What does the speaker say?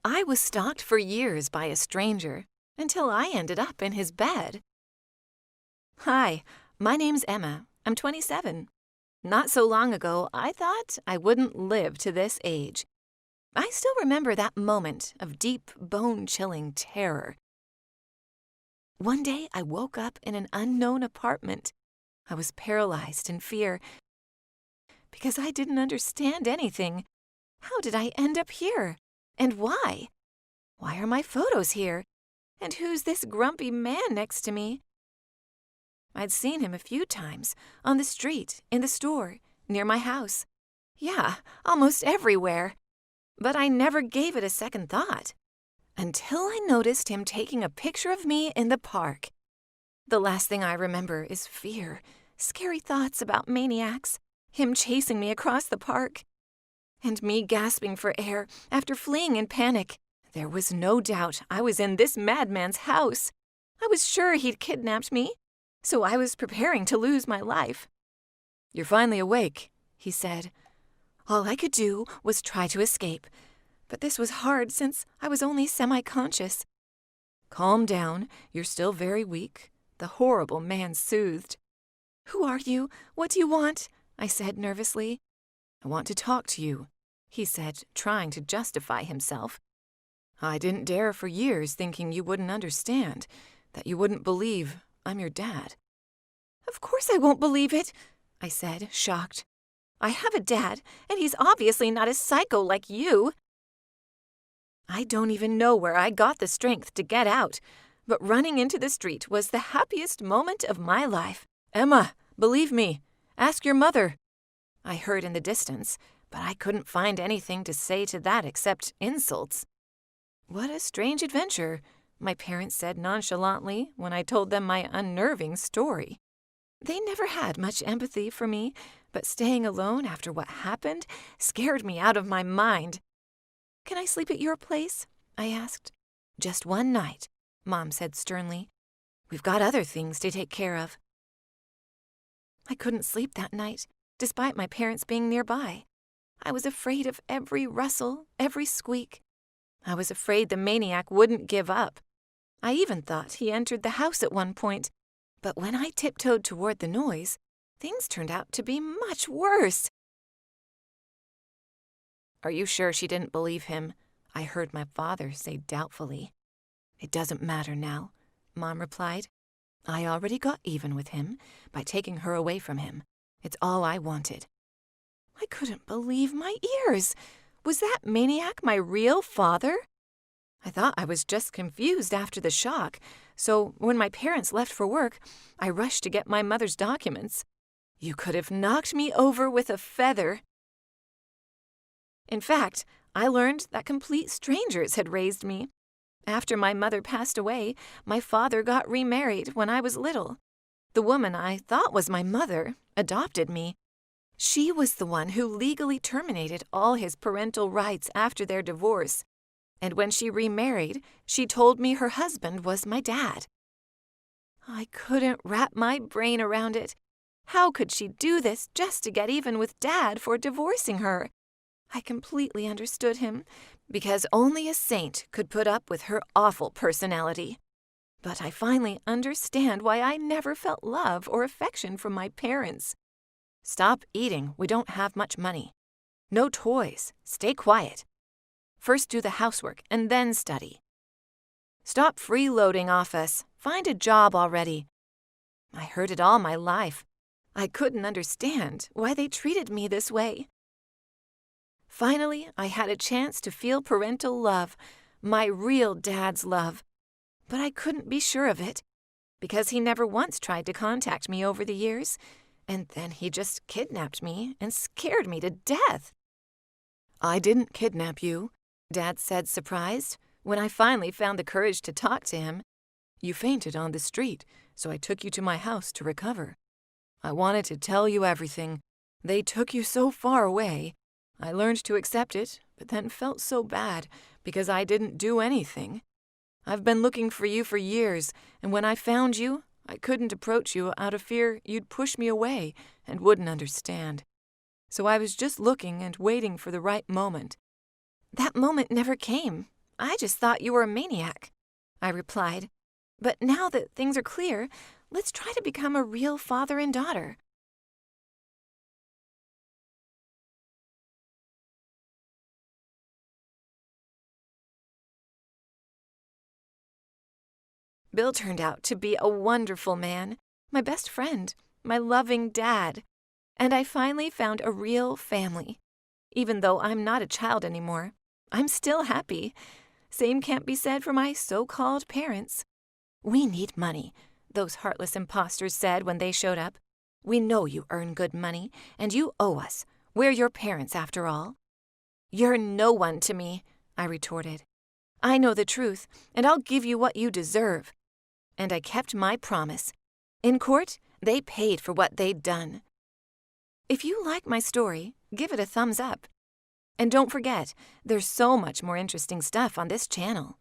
I was stalked for years by a stranger until I ended up in his bed. Hi, my name's Emma. I'm 27. Not so long ago, I thought I wouldn't live to this age. I still remember that moment of deep, bone-chilling terror. One day, I woke up in an unknown apartment. I was paralyzed in fear because I didn't understand anything. How did I end up here? And why? Why are my photos here? And who's this grumpy man next to me? I'd seen him a few times, on the street, in the store, near my house. Yeah, almost everywhere. But I never gave it a second thought, until I noticed him taking a picture of me in the park. The last thing I remember is fear, scary thoughts about maniacs, him chasing me across the park, and me gasping for air after fleeing in panic. There was no doubt I was in this madman's house. I was sure he'd kidnapped me, so I was preparing to lose my life. "You're finally awake," he said. All I could do was try to escape, but this was hard since I was only semi-conscious. "Calm down, you're still very weak," the horrible man soothed. "Who are you? What do you want?" I said nervously. "I want to talk to you," he said, trying to justify himself. "I didn't dare for years thinking you wouldn't understand, that you wouldn't believe I'm your dad." "Of course I won't believe it," I said, shocked. "I have a dad, and he's obviously not a psycho like you." I don't even know where I got the strength to get out, but running into the street was the happiest moment of my life. "Emma, believe me, ask your mother," I heard in the distance, but I couldn't find anything to say to that except insults. "What a strange adventure," my parents said nonchalantly when I told them my unnerving story. They never had much empathy for me, but staying alone after what happened scared me out of my mind. "Can I sleep at your place?" I asked. "Just one night," Mom said sternly. "We've got other things to take care of." I couldn't sleep that night, despite my parents being nearby. I was afraid of every rustle, every squeak. I was afraid the maniac wouldn't give up. I even thought he entered the house at one point, but when I tiptoed toward the noise, things turned out to be much worse. "Are you sure she didn't believe him?" I heard my father say doubtfully. "It doesn't matter now," Mom replied. "I already got even with him by taking her away from him. It's all I wanted." I couldn't believe my ears. Was that maniac my real father? I thought I was just confused after the shock, so when my parents left for work, I rushed to get my mother's documents. You could have knocked me over with a feather. In fact, I learned that complete strangers had raised me. After my mother passed away, my father got remarried when I was little. The woman I thought was my mother adopted me. She was the one who legally terminated all his parental rights after their divorce. And when she remarried, she told me her husband was my dad. I couldn't wrap my brain around it. How could she do this just to get even with Dad for divorcing her? I completely understood him, because only a saint could put up with her awful personality. But I finally understand why I never felt love or affection from my parents. "Stop eating, we don't have much money. No toys, stay quiet. First do the housework and then study. Stop freeloading off us, find a job already." I heard it all my life. I couldn't understand why they treated me this way. Finally, I had a chance to feel parental love, my real dad's love. But I couldn't be sure of it, because he never once tried to contact me over the years, and then he just kidnapped me and scared me to death. "I didn't kidnap you," Dad said, surprised, when I finally found the courage to talk to him. "You fainted on the street, so I took you to my house to recover. I wanted to tell you everything. They took you so far away. I learned to accept it, but then felt so bad because I didn't do anything. I've been looking for you for years, and when I found you, I couldn't approach you out of fear you'd push me away and wouldn't understand. So I was just looking and waiting for the right moment. That moment never came, I just thought you were a maniac, I replied. But now that things are clear, let's try to become a real father and daughter. Bill turned out to be a wonderful man, my best friend, my loving dad, and I finally found a real family. Even though I'm not a child anymore, I'm still happy. Same can't be said for my so-called parents. We need money, those heartless imposters said when they showed up. We know you earn good money, and you owe us. We're your parents, after all. You're no one to me, I retorted. I know the truth, and I'll give you what you deserve. And I kept my promise. In court, they paid for what they'd done. If you like my story, give it a thumbs up. And don't forget, there's so much more interesting stuff on this channel.